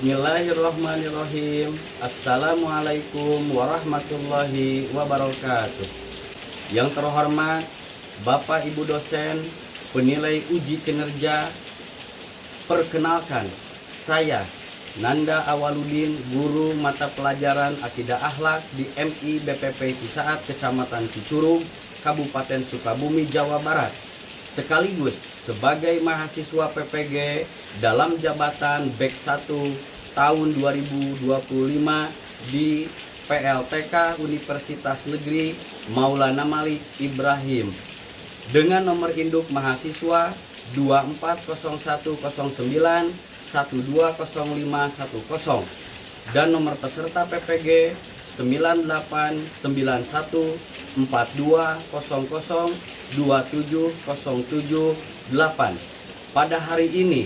Bismillahirrahmanirrahim. Assalamualaikum warahmatullahi wabarakatuh. Yang terhormat Bapak Ibu dosen, penilai uji kinerja, perkenalkan saya Nanda Awaludin, guru mata pelajaran Akidah Akhlak di MI BPP Cisaat, Kecamatan Cicurug, Kabupaten Sukabumi, Jawa Barat, sekaligus sebagai mahasiswa PPG dalam jabatan BEK 1 tahun 2025 di PLTK Universitas Negeri Maulana Malik Ibrahim dengan nomor induk mahasiswa 240109120510 dan nomor peserta PPG 989142002707 pada hari ini,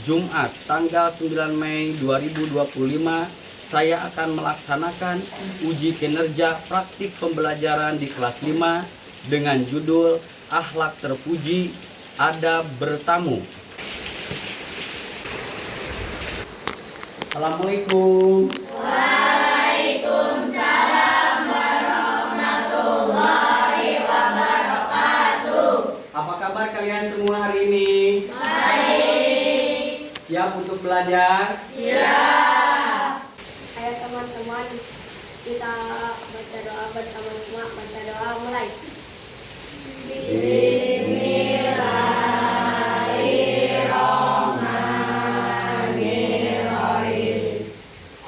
Jumat tanggal 9 Mei 2025, saya akan melaksanakan uji kinerja praktik pembelajaran di kelas 5 dengan judul Akhlak Terpuji, Adab Bertamu. Assalamualaikum. Waalaikumsalam warahmatullahi wabarakatuh. Apa kabar kalian semua hari ini? Baik. Siap untuk belajar? Siap. Ayo teman-teman, kita baca doa bersama-sama. Baca doa mulai. Bismillahirrahmanirrahim.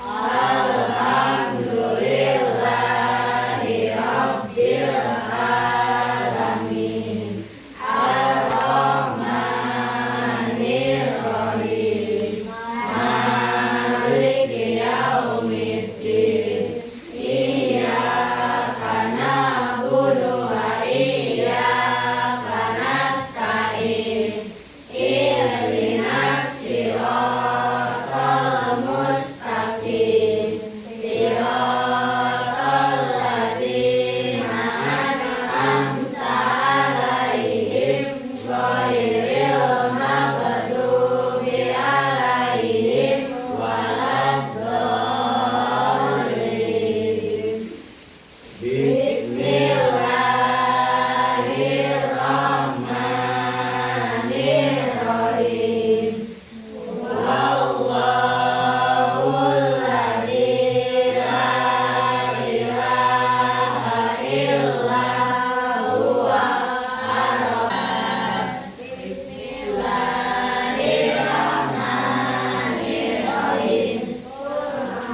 Alhamdulillahi rabbil alamin. Ar-Rahmanir-Rahim. Maliki yaumiddin. Iyyaka na'budu wa iyyaka nasta'in. Ihdinas siratal mustaqim. Siratal ladzina an'amta 'alaihim ghairil maghdubi 'alaihim waladdallin. Bismillahirrahmanirrahim. Wallahul ladzi la ilaha illa huwa ar-Rahman. Bismillahirrahmanirrahim.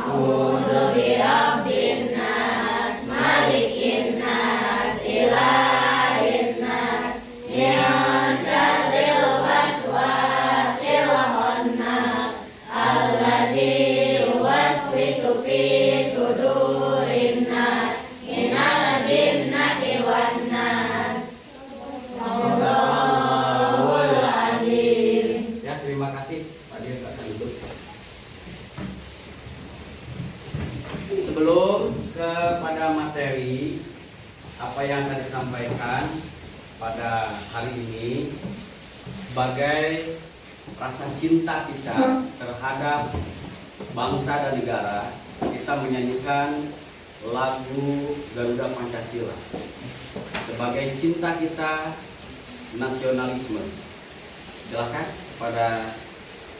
A'udzu birabbin nas, malikin nas, ilahin nas, min syarril waswasil khannas, alladzi yuwaswisu fi sudurin nas, minal jinnati wan nas. Allahul azim. Ya, terima kasih Pak Dir, Pak Ibu. Sebelum kepada materi apa yang akan disampaikan pada hari ini, sebagai rasa cinta kita terhadap bangsa dan negara, kita menyanyikan lagu Garuda Pancasila sebagai cinta kita nasionalisme. Silakan pada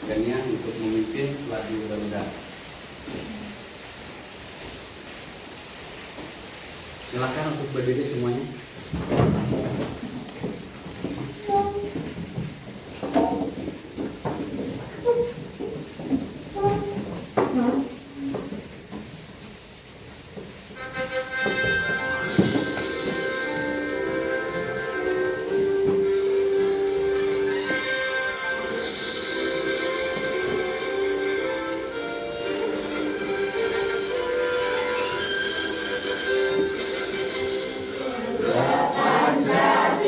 Gania untuk memimpin lagu Garuda. Silakan untuk berdiri semuanya. Pancasila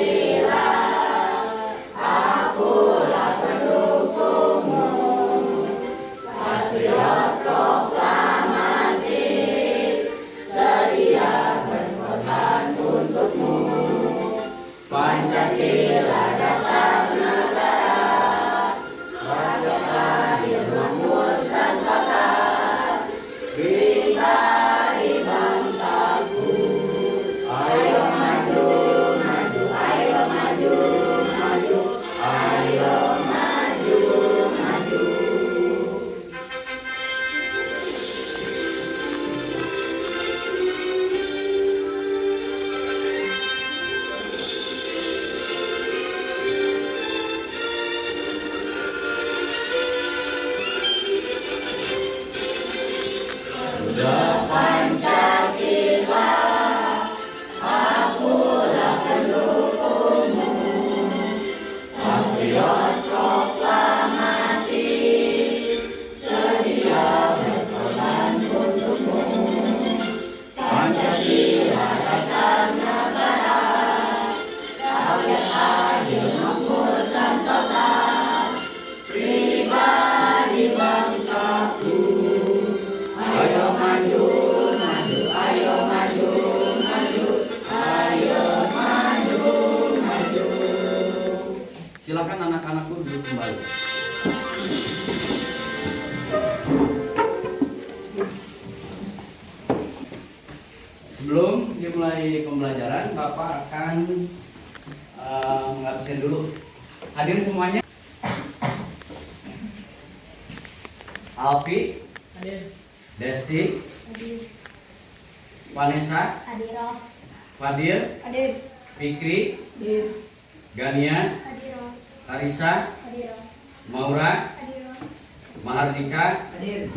Silakan anak-anakku duduk kembali. Sebelum dimulai pembelajaran, Bapak akan mengabsen dulu. Hadir semuanya. Alfi, Hadir. Desti, Hadir. Vanessa, Hadiro. Fadil, Hadir. Fikri, Hadir. Gania, Hadiro. Karisa, Hadiro. Maura, Hadiro. Mahardika, Hadir.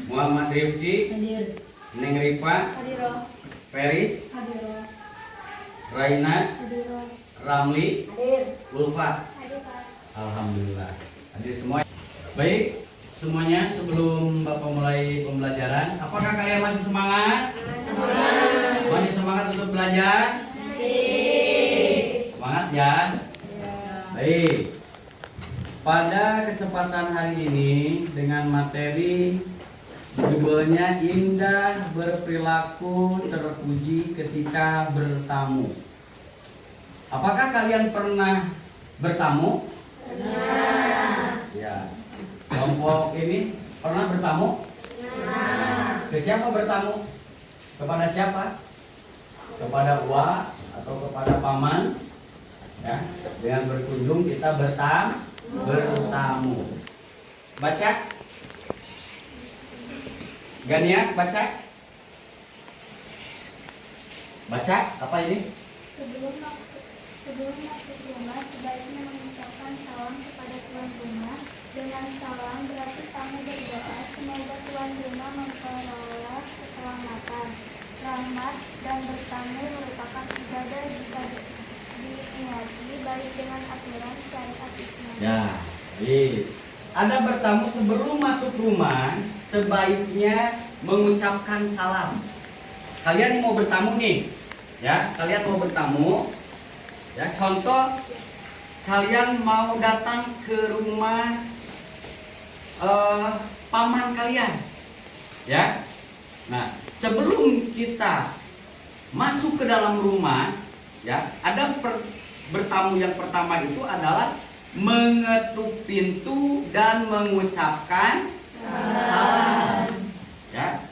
Muhammad Rifki, Hadir. Neng Rifa, Hadiro. Feris, Hadiro. Raina, Hadiro. Ramli, Hadir. Ulfa. Hadir, Pak. Alhamdulillah. Hadir semua. Baik, semuanya sebelum Bapak mulai pembelajaran, apakah kalian masih semangat? Masih semangat untuk belajar? Semangat ya? Baik. Pada kesempatan hari ini dengan materi judulnya Indah Berperilaku Terpuji Ketika Bertamu. Apakah kalian pernah bertamu? Ya. Kelompok ini pernah bertamu? Ke siapa bertamu? Kepada siapa? Kepada uwa atau kepada paman? Ya. Dengan berkunjung kita bertamu. Baca. Gania, baca. Baca apa ini? Sebelum masuk rumah, sebaiknya mengucapkan salam kepada tuan rumah. Dengan salam berarti tamu berdoa semoga tuan rumah memperoleh keselamatan, rahmat, dan bertamu merupakan ibadah jika diniati baik dengan aturan syariat Islam. Ya, baik. Ada bertamu sebelum masuk rumah, sebaiknya mengucapkan salam. Kalian mau bertamu nih, ya? Kalian mau bertamu, ya? Contoh, kalian mau datang ke rumah paman kalian, ya? Nah, sebelum kita masuk ke dalam rumah, ya, ada bertamu yang pertama itu adalah mengetuk pintu dan mengucapkan salam. Ya.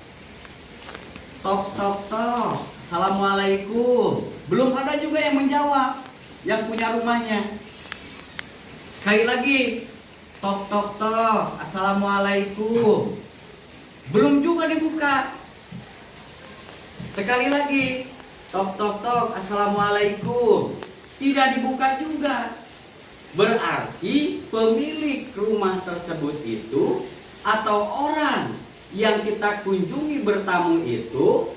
Tok tok tok. Assalamualaikum. Belum ada juga yang menjawab yang punya rumahnya. Sekali lagi. Tok tok tok. Assalamualaikum. Belum juga dibuka. Sekali lagi. Tok tok tok. Assalamualaikum. Tidak dibuka juga. Berarti pemilik rumah tersebut itu atau orang yang kita kunjungi bertamu itu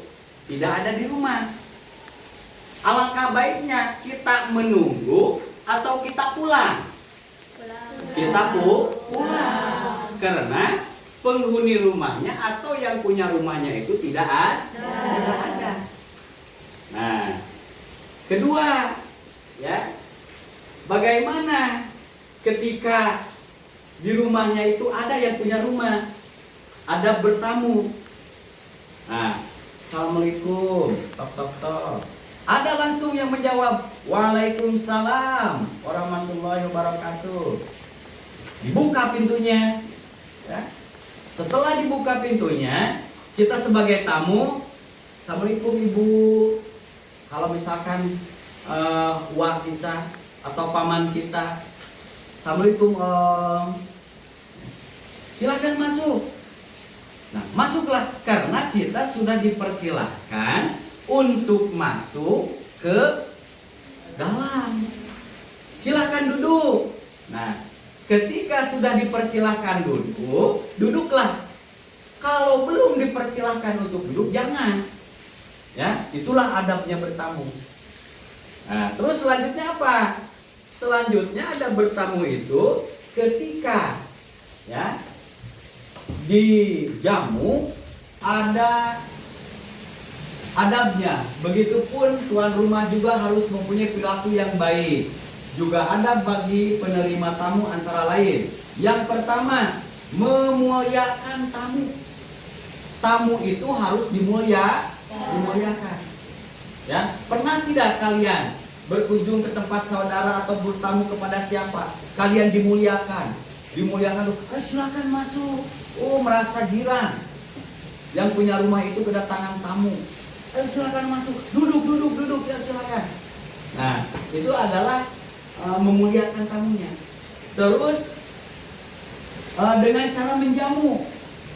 tidak ada di rumah. Alangkah baiknya kita menunggu atau kita pulang. Kita pulang. Karena penghuni rumahnya atau yang punya rumahnya itu tidak ada. Nah, kedua, ya. Bagaimana ketika di rumahnya itu ada yang punya rumah, ada bertamu. Nah, assalamualaikum, tok tok tok. Ada langsung yang menjawab, waalaikumsalam warahmatullahi wabarakatuh. Dibuka pintunya, ya. Setelah dibuka pintunya, kita sebagai tamu, assalamualaikum ibu. Kalau misalkan uang kita atau paman kita, assalamualaikum om, silakan masuk. Nah, masuklah karena kita sudah dipersilahkan untuk masuk ke dalam. Silakan duduk. Nah, ketika sudah dipersilahkan duduk, duduklah. Kalau belum dipersilahkan untuk duduk, jangan. Ya, itulah adabnya bertamu. Nah, terus selanjutnya apa? Selanjutnya ada bertamu itu ketika, ya, di jamu ada adabnya. Begitupun tuan rumah juga harus mempunyai perilaku yang baik. Juga ada bagi penerima tamu antara lain. Yang pertama, memuliakan tamu. Tamu itu harus dimuliakan. Ya, pernah tidak kalian berkunjung ke tempat saudara atau bertamu kepada siapa, kalian dimuliakan. Dimuliakan, silakan masuk. Oh, merasa girang. Yang punya rumah itu kedatangan tamu. Silakan masuk. Duduk, ya silakan. Nah, itu adalah memuliakan tamunya. Terus dengan cara menjamu,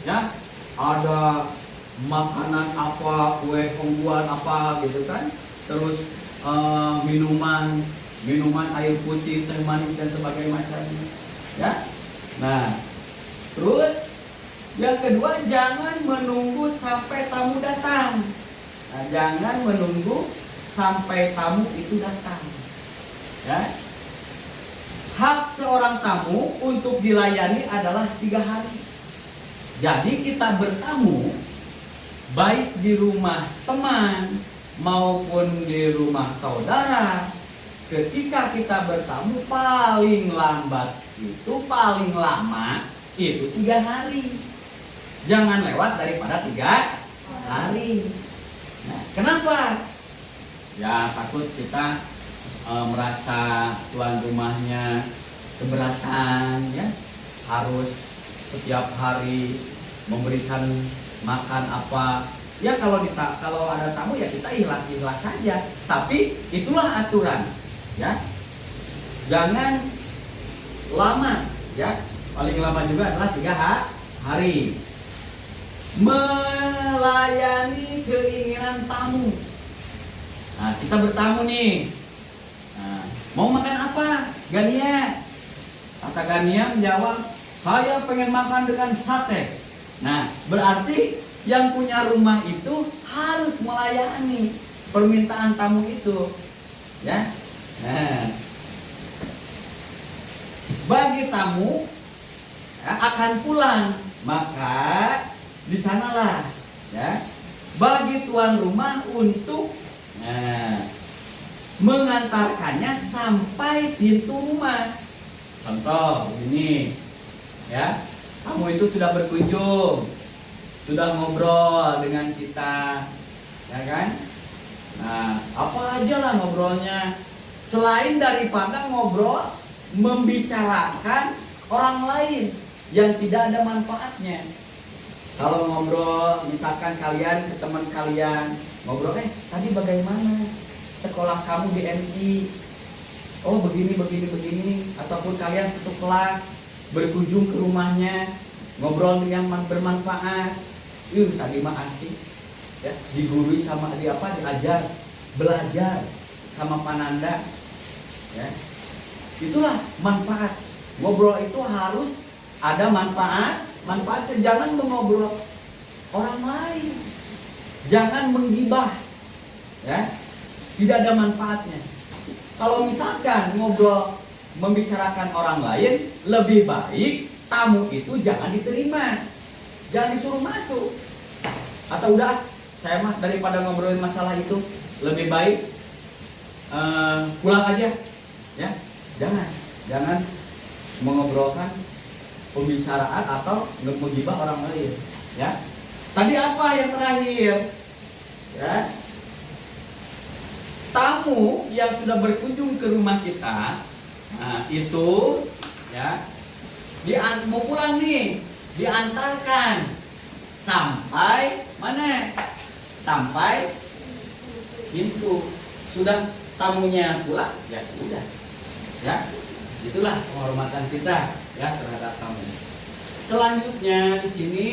ya, ada makanan apa, kue pengbuan apa gitu kan. Terus minuman air putih, teh manis dan sebagainya macamnya. Ya. Nah, terus yang kedua, jangan menunggu sampai tamu datang. Nah, jangan menunggu sampai tamu itu datang. Ya. Hak seorang tamu untuk dilayani adalah 3 hari. Jadi kita bertamu baik di rumah teman maupun di rumah saudara. Ketika kita bertamu paling lambat itu, paling lama itu 3 hari. Jangan lewat daripada 3 hari. Nah, kenapa? Ya takut kita merasa tuan rumahnya keberatan, ya, harus setiap hari memberikan makan apa. Ya kalau ada tamu ya kita ikhlas saja. Tapi itulah aturan, ya. Jangan lama, ya. Paling lama juga adalah 3 hari. Melayani keinginan tamu. Nah, kita bertamu nih. Nah, mau makan apa, Gania? Kata Gania menjawab, saya pengen makan dengan sate. Nah, berarti yang punya rumah itu harus melayani permintaan tamu itu, ya. Nah, bagi tamu ya, akan pulang, maka di sanalah, ya, bagi tuan rumah untuk mengantarkannya sampai pintu rumah. Contoh ini, ya, kamu itu sudah berkunjung, sudah ngobrol dengan kita, ya kan? Nah, apa aja lah ngobrolnya, selain daripada ngobrol membicarakan orang lain yang tidak ada manfaatnya. Kalau ngobrol, misalkan kalian ke teman kalian ngobrol, tadi bagaimana sekolah kamu di MI? Oh begini, ataupun kalian satu kelas berkunjung ke rumahnya, ngobrol yang bermanfaat. Tadi mah asik, ya, digurui sama diajar, belajar sama Pananda, ya. Itulah manfaat. Ngobrol itu harus ada manfaatnya. Jangan mengobrol orang lain, jangan menggibah, ya, tidak ada manfaatnya. Kalau misalkan ngobrol membicarakan orang lain, lebih baik tamu itu jangan diterima, jangan disuruh masuk. Atau udah, saya mah daripada ngobrolin masalah itu, lebih baik pulang aja, ya. Jangan mengobrolkan pembicaraan atau menggibah orang lain, ya. Tadi apa yang terakhir, ya? Tamu yang sudah berkunjung ke rumah kita, nah itu, ya, mau pulang nih, diantarkan sampai mana? Sampai pintu. Sudah tamunya pulang, ya sudah, ya. Itulah penghormatan kita, ya, terhadap tamu. Selanjutnya di sini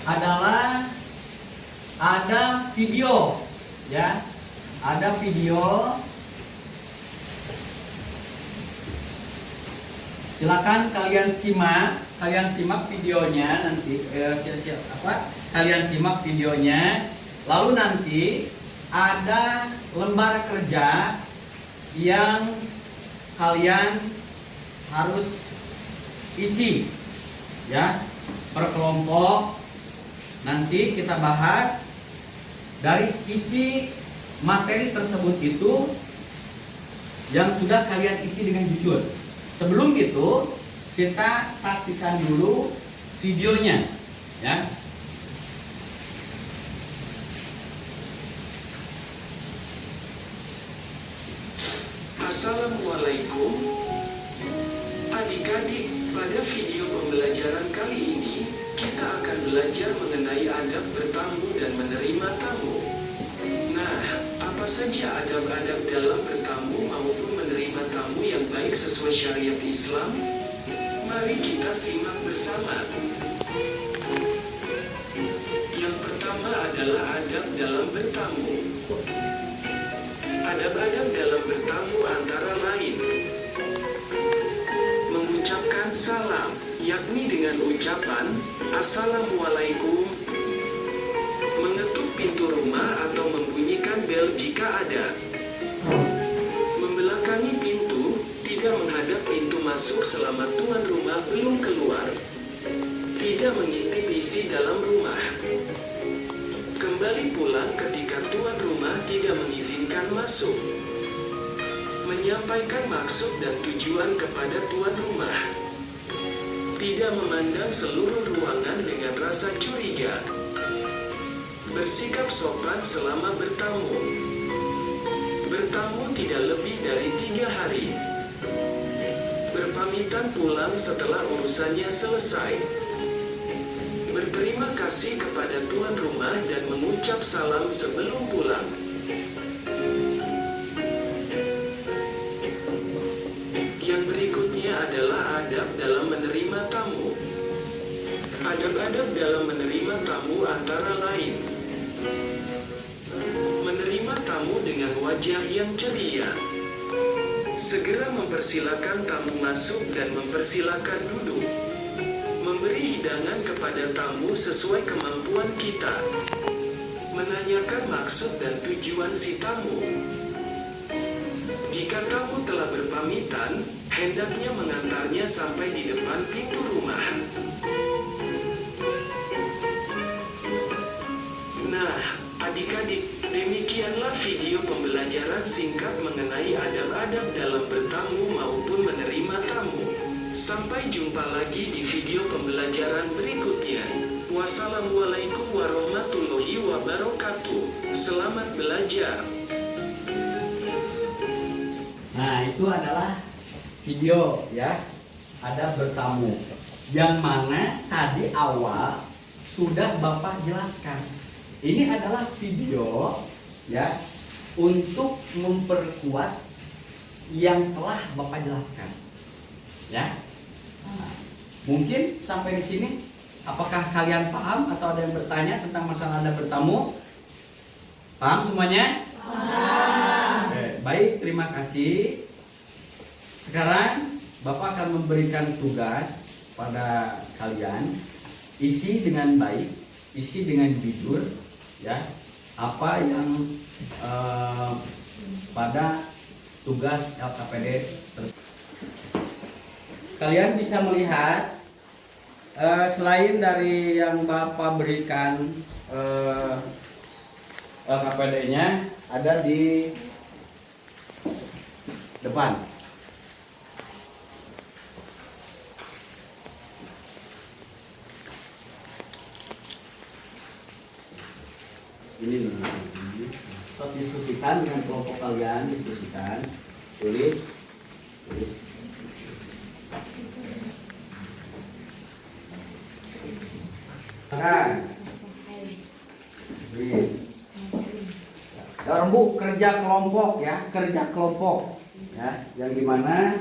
adalah ada video, ya, ada video. Silakan kalian simak videonya nanti. Kalian simak videonya, lalu nanti ada lembar kerja yang kalian harus isi, ya, per kelompok. Nanti kita bahas dari isi materi tersebut itu yang sudah kalian isi dengan jujur. Sebelum itu kita saksikan dulu videonya, ya. Assalamualaikum. Adik-adik, pada video pembelajaran kali ini, kita akan belajar mengenai adab bertamu dan menerima tamu. Nah, apa saja adab-adab dalam bertamu maupun menerima tamu yang baik sesuai syariat Islam? Mari kita simak bersama. Yang pertama adalah adab dalam bertamu. Adab-adab dalam bertamu antara lain mengucapkan salam, yakni dengan ucapan Assalamualaikum, mengetuk pintu rumah atau membunyikan bel jika ada, membelakangi pintu, tidak menghadap pintu masuk selama tuan rumah belum keluar, tidak mengintip isi dalam rumah, kembali pulang ketika tuan rumah tidak mengizinkan masuk, menyampaikan maksud dan tujuan kepada tuan rumah, tidak memandang seluruh ruangan dengan rasa curiga, bersikap sopan selama bertamu, bertamu tidak lebih dari 3 hari, berpamitan pulang setelah urusannya selesai, berterima kasih kepada tuan rumah dan mengucap salam sebelum pulang. Yang berikutnya adalah adab dalam menerima tamu. Adab-adab dalam menerima tamu antara lain menerima tamu dengan wajah yang ceria, segera mempersilakan tamu masuk dan mempersilakan duduk, memberi hidangan kepada tamu sesuai kemampuan kita, menanyakan maksud dan tujuan si tamu. Jika tamu telah berpamitan, hendaknya mengantarnya sampai di depan pintu rumah. Nah, adik-adik, demikianlah video pembelajaran singkat mengenai adab-adab dalam bertamu maupun menerima tamu. Sampai jumpa lagi di video pembelajaran berikutnya. Wassalamualaikum warahmatullahi wabarakatuh. Selamat belajar. Nah, itu adalah video ya, adab bertamu. Yang mana tadi awal sudah Bapak jelaskan. Ini adalah video ya untuk memperkuat yang telah Bapak jelaskan. Ya. Nah, mungkin sampai di sini apakah kalian paham atau ada yang bertanya tentang masalah adab bertamu? Paham semuanya? Paham. Oke, baik, terima kasih. Sekarang Bapak akan memberikan tugas pada kalian, isi dengan baik, isi dengan jujur, ya. Apa yang pada tugas LKPD tersebut. Kalian bisa melihat selain dari yang Bapak berikan LKPD-nya ada di depan. Ini tetap diskusikan dengan kelompok kalian, diskusikan, tulis. Rembu kerja kelompok ya, kerja kelompok ya, yang dimana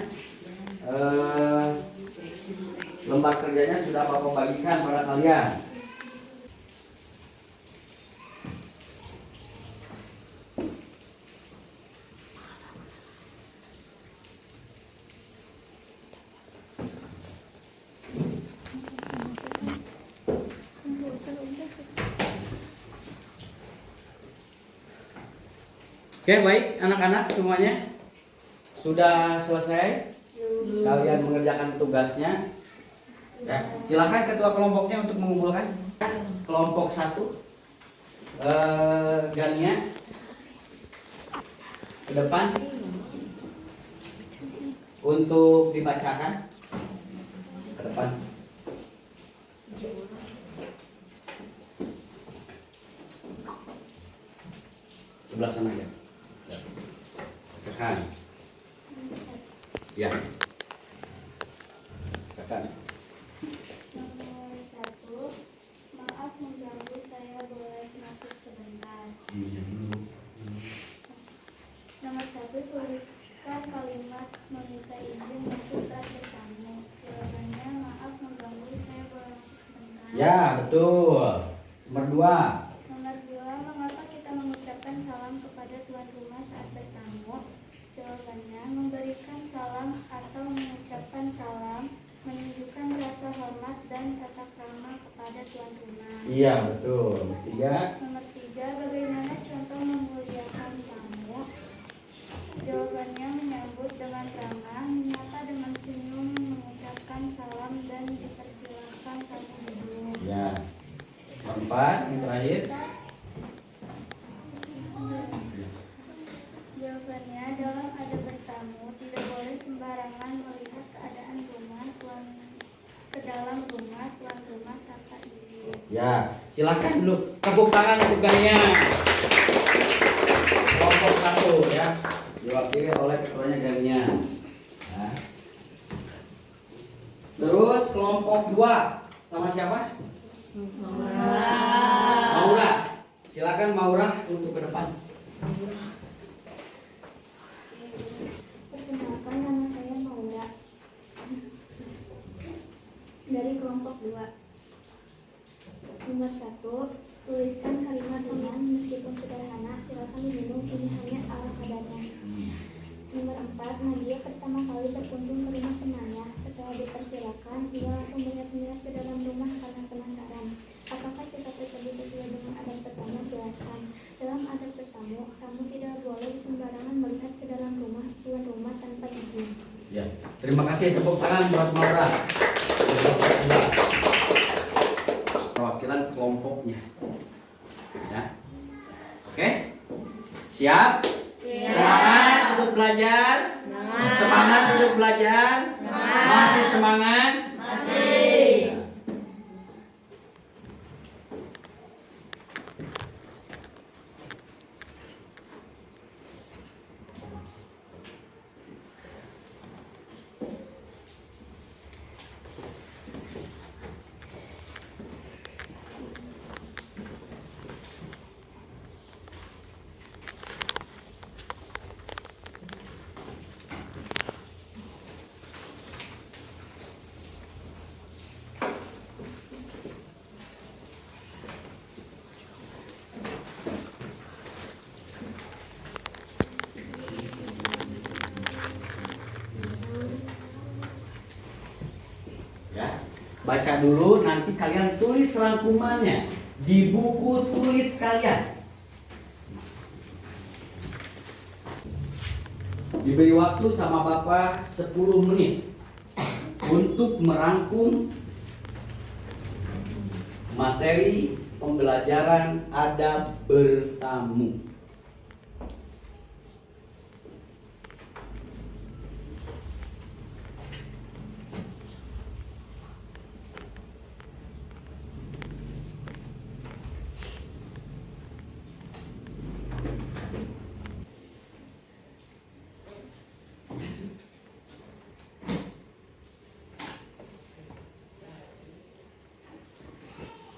lembar kerjanya sudah Bapak bagikan pada kalian. Oke, baik anak-anak semuanya sudah selesai. Kalian mengerjakan tugasnya. Ya, silakan ketua kelompoknya untuk mengumpulkan. Kelompok 1 Gania ke depan untuk dibacakan ke depan. Sebelah sana ya. Bacakan. Ya. Silakan. Nomor 1, maaf mengganggu, saya boleh masuk sebentar. Nomor 1, tuliskan kalimat meminta izin masuk saat bertamu. Jawabannya, maaf mengganggu, saya boleh masuk sebentar. Ya, betul. Nomor 2. Nomor 2, mengapa kita mengucapkan salam kepada tuan rumah saat bertamu? Jawabannya, memberikan salam atau mengucapkan salam menunjukkan rasa hormat dan tata krama kepada tuan rumah. Iya, betul. Nomor 3. Nomor 3, bagaimana contoh memuliakan tamu? Jawabannya, menyambut dengan ramah, menyapa dengan senyum, mengucapkan salam, dan dipersilakan tamu duduk. Ya. Nomor 4, yang terakhir. Jawabannya, dalam adab bertamu tidak boleh sembarangan melihat keadaan rumah ke dalam rumah tuan rumah tanpa izin. Ya, silakan dulu tepuk tangan untuk Gania. Kelompok 1 ya, diwakili oleh ketuanya Gania. Ya. Terus kelompok 2 sama siapa? Maura. Silakan Maura untuk ke depan. Perkenalkan, nama saya Maura dari kelompok 2. Nomor 1, tuliskan kalimat teman meskipun sederhana, silakan diminum, ini hanya ala kadarnya. Nomor 4, Nadia pertama kali berkunjung ke rumah temannya. Setelah dipersilakan, ia langsung melihat-lihat ke dalam rumah karena penasaran. Apakah sikap tersebut sesuai dengan adab bertamu? Jelaskan. Dalam adab bertamu, kamu tidak boleh sembarangan melihat ke dalam rumah tuan rumah tanpa izin. Ya, terima kasih, tepuk tangan buat Maura. Kelompok 2. Perwakilan kelompoknya. Ya. Oke? Siap? Semangat untuk belajar? Semangat untuk belajar? Masih semangat? Masih. Ya, baca dulu, nanti kalian tulis rangkumannya di buku tulis kalian. Diberi waktu sama Bapak 10 menit untuk merangkum materi pembelajaran adab bertamu.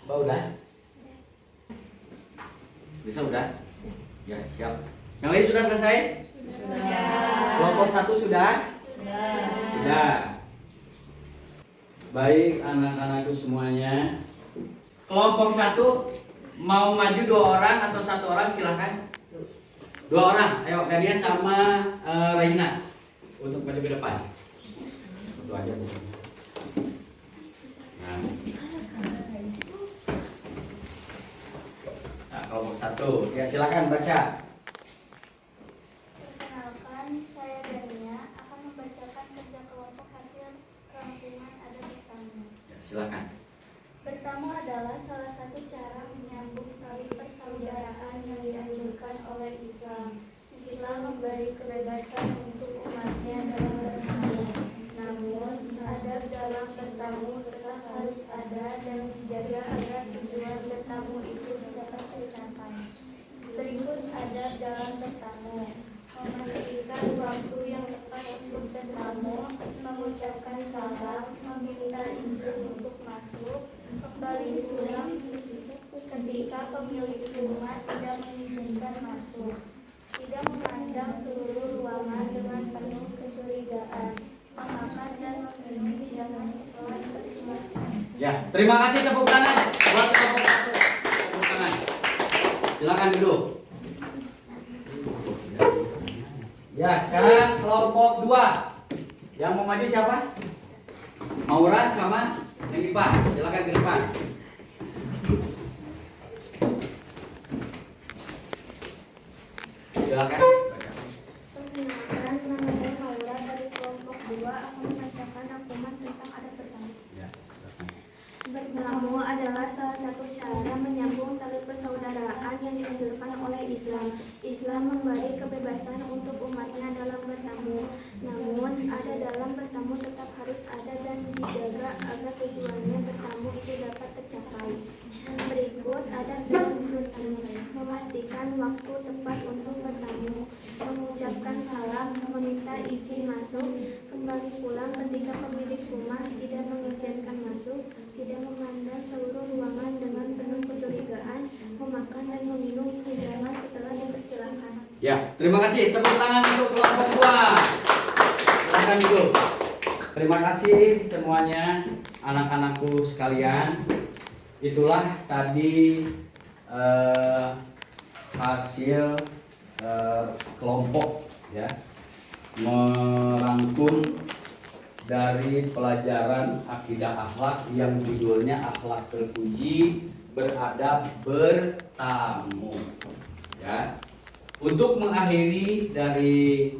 Mbak udah? Bisa udah? Ya, siap. Yang lain sudah selesai? Sudah. Kelompok 1 sudah? Sudah. Baik anak-anakku semuanya. Kelompok 1 mau maju 2 orang atau 1 orang silahkan. 2 orang. Ayo Gania sama Raina untuk maju ke depan. Satu aja Bu. Nah. Kelompok 1, ya silakan baca. Perkenalkan, saya Gania akan membacakan kerja kelompok hasil rangkuman adab bertamu. Ya, silakan. Bertamu adalah salah satu cara menyambung tali persaudaraan yang dianjurkan oleh Islam. Islam memberi kebebasan untuk umatnya dalam bertamu. Namun, adab dalam bertamu tetap harus ada dan dijaga agar tujuan bertamu itu dapat tercapai. Berikut adab dalam bertamu: memastikan waktu yang tepat untuk bertamu, mengucapkan salam, meminta izin untuk masuk, kembali pulang ketika pemilik rumah tidak mengizinkan masuk, tidak memandang seluruh ruangan dengan penuh kecurigaan, memakan dan meminum hidangan setelah dipersilahkan. Ya, terima kasih, tepuk tangan buat kelompok 1. Tepuk tangan. Silakan duduk. Ya, sekarang kelompok 2. Yang mau maju siapa? Maura sama Neng Ipa. Silakan ke depan. Silakan. Perkenalkan, nama saya Maura dari kelompok 2 akan membacakan rangkuman tentang adat bertamu. Ya. Bertamu adalah salah satu cara menyambung tali persaudaraan yang dianjurkan oleh Islam. Islam memberi kebebasan untuk umatnya dalam bertamu. Namun, ada dalam bertamu tetap harus ada dan dijaga agar tujuannya bertamu itu dapat tercapai. Berikut adat dalam bertamu: memastikan waktu tepat untuk bertamu, mengucapkan salam, meminta izin masuk, kembali pulang ketika pemilik rumah tidak mengizinkan masuk, tidak memandang seluruh ruangan dengan penuh kecurigaan, memakan dan meminum hidangan setelah dipersilakan. Ya, terima kasih. Tepuk tangan untuk kelompok 2. Silakan duduk. Terima kasih semuanya anak-anakku sekalian. Itulah tadi hasil kelompok ya, merangkum dari pelajaran akidah akhlak yang judulnya akhlak terpuji beradab bertamu ya. Untuk mengakhiri dari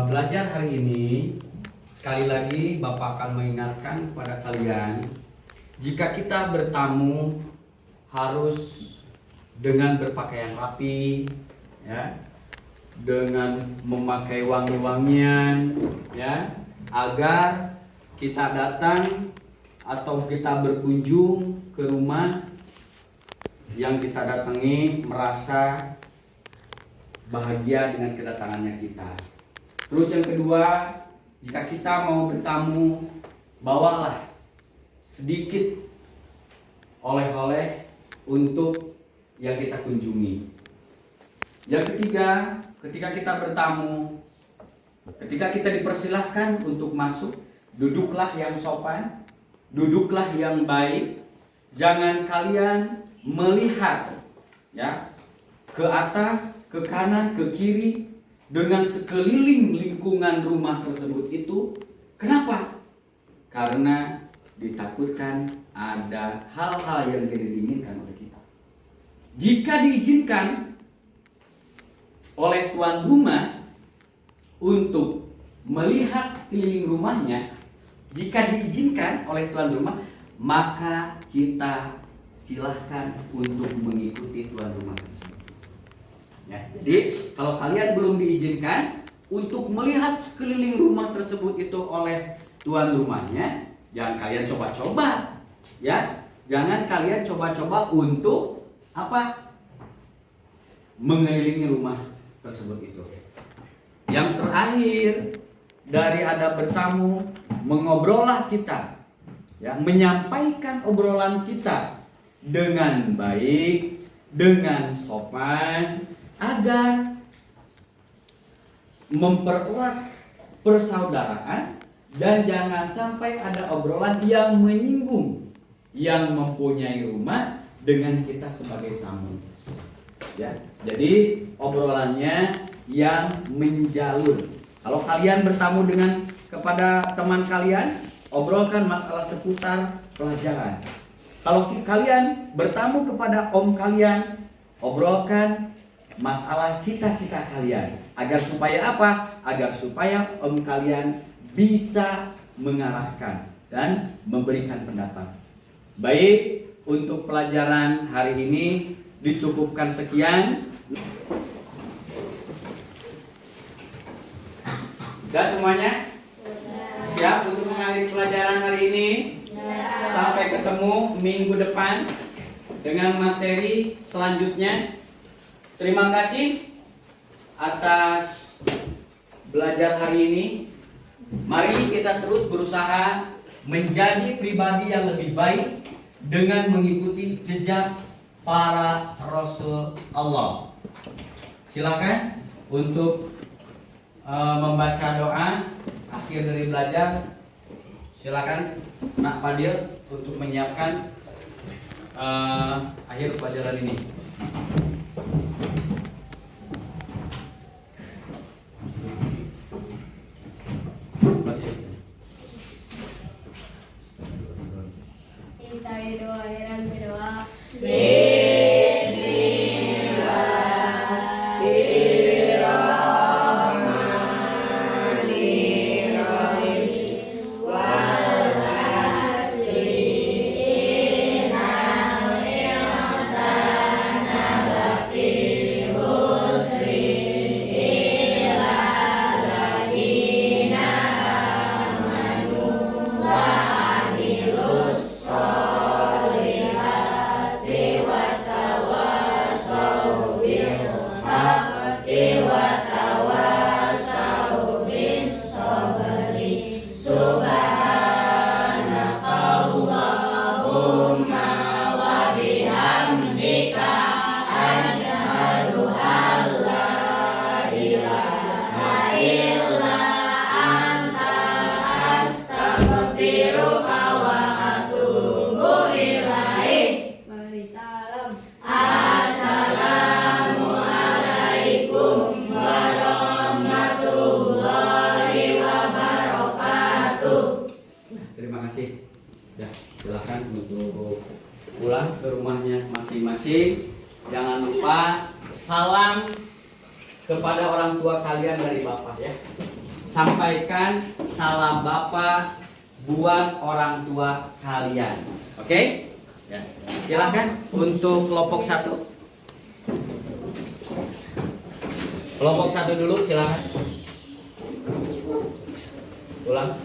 belajar hari ini, sekali lagi Bapak akan mengingatkan kepada kalian, jika kita bertamu harus dengan berpakaian rapi ya, dengan memakai wangi-wangian ya, agar kita datang atau kita berkunjung ke rumah yang kita datangi merasa bahagia dengan kedatangannya kita. Terus yang kedua, jika kita mau bertamu, bawalah sedikit oleh-oleh untuk yang kita kunjungi. Yang ketiga, ketika kita bertamu, ketika kita dipersilahkan untuk masuk, duduklah yang sopan, duduklah yang baik. Jangan kalian melihat ya ke atas, ke kanan, ke kiri dengan sekeliling lingkungan rumah tersebut itu. Kenapa? Karena ditakutkan ada hal-hal yang tidak diinginkan oleh kita. Jika diizinkan oleh tuan rumah untuk melihat sekeliling rumahnya, jika diizinkan oleh tuan rumah, maka kita silahkan untuk mengikuti tuan rumah tersebut. Ya, jadi kalau kalian belum diizinkan untuk melihat sekeliling rumah tersebut itu oleh tuan rumahnya, jangan kalian coba-coba, ya. Jangan kalian coba-coba untuk apa? Mengelilingi rumah tersebut itu. Yang terakhir dari adab bertamu, mengobrollah kita, ya, menyampaikan obrolan kita dengan baik, dengan sopan, agar mempererat persaudaraan dan jangan sampai ada obrolan yang menyinggung yang mempunyai rumah dengan kita sebagai tamu. Ya, jadi obrolannya yang menjalur. Kalau kalian bertamu dengan kepada teman kalian, obrolkan masalah seputar pelajaran. Kalau kalian bertamu kepada om kalian, obrolkan masalah cita-cita kalian. Agar supaya apa? Agar supaya om kalian bisa mengarahkan dan memberikan pendapat. Baik, untuk pelajaran hari ini dicukupkan sekian. Sudah semuanya? Siap untuk mengakhiri pelajaran hari ini? Sampai ketemu minggu depan dengan materi selanjutnya. Terima kasih atas belajar hari ini. Mari kita terus berusaha menjadi pribadi yang lebih baik dengan mengikuti jejak para Rasul Allah. Silakan untuk membaca doa akhir dari belajar. Silakan Nak Fadil untuk menyiapkan akhir pelajaran ini. Bismillahirrahmanirrahim. Berdoa. Mari salam. Assalamualaikum warahmatullahi wabarakatuh. Terima kasih. Ya, silakan untuk pulang ke rumahnya masing-masing. Jangan lupa salam kepada orang tua kalian dari Bapak ya. Sampaikan salam Bapak buat orang tua kalian. Oke? Ya. Silakan untuk kelompok 1. Kelompok 1 dulu silakan. Ulang.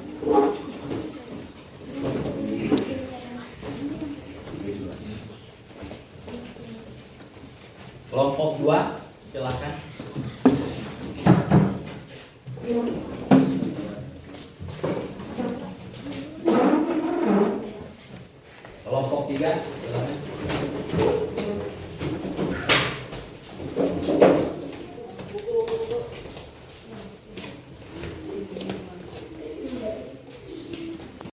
Kelompok 2 silakan. Kelompok 3 silakan.